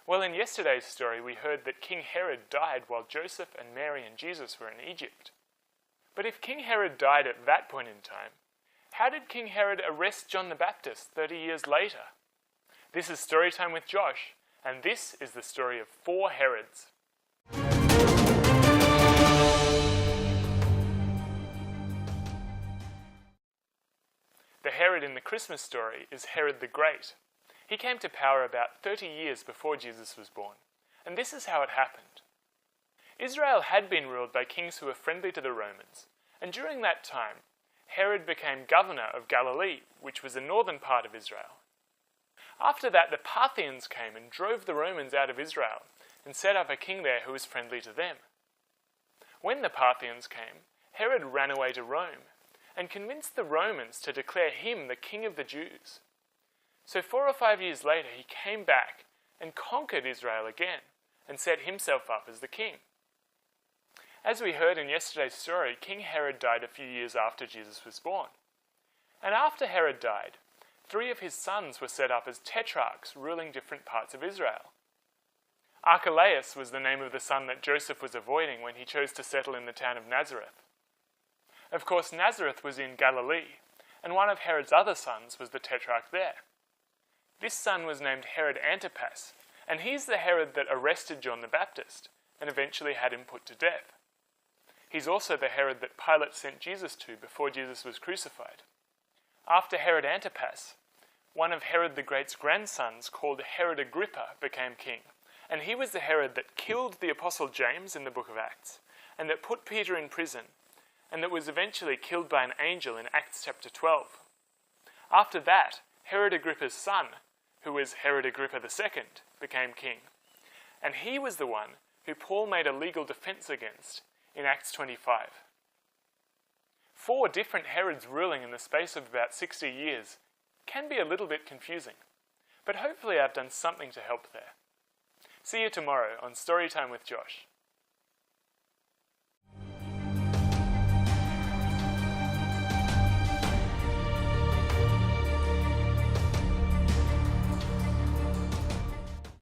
Well, in yesterday's story we heard that King Herod died while Joseph and Mary and Jesus were in Egypt. But if King Herod died at that point in time, how did King Herod arrest John the Baptist 30 years later? This is Storytime with Josh, and this is the story of 4 Herods. The Herod in the Christmas story is Herod the Great. He came to power about 30 years before Jesus was born, and this is how it happened. Israel had been ruled by kings who were friendly to the Romans, and during that time, Herod became governor of Galilee, which was the northern part of Israel. After that, the Parthians came and drove the Romans out of Israel and set up a king there who was friendly to them. When the Parthians came, Herod ran away to Rome and convinced the Romans to declare him the king of the Jews. So 4 or 5 years later, he came back and conquered Israel again and set himself up as the king. As we heard in yesterday's story, King Herod died a few years after Jesus was born. And after Herod died, 3 of his sons were set up as tetrarchs ruling different parts of Israel. Archelaus was the name of the son that Joseph was avoiding when he chose to settle in the town of Nazareth. Of course, Nazareth was in Galilee, and one of Herod's other sons was the tetrarch there. This son was named Herod Antipas, and he's the Herod that arrested John the Baptist and eventually had him put to death. He's also the Herod that Pilate sent Jesus to before Jesus was crucified. After Herod Antipas, one of Herod the Great's grandsons called Herod Agrippa became king, and he was the Herod that killed the Apostle James in the book of Acts, and that put Peter in prison, and that was eventually killed by an angel in Acts chapter 12. After that, Herod Agrippa's son, who was Herod Agrippa II, became king, and he was the one who Paul made a legal defense against in Acts 25. 4 different Herods ruling in the space of about 60 years can be a little bit confusing, but hopefully I've done something to help there. See you tomorrow on Storytime with Josh.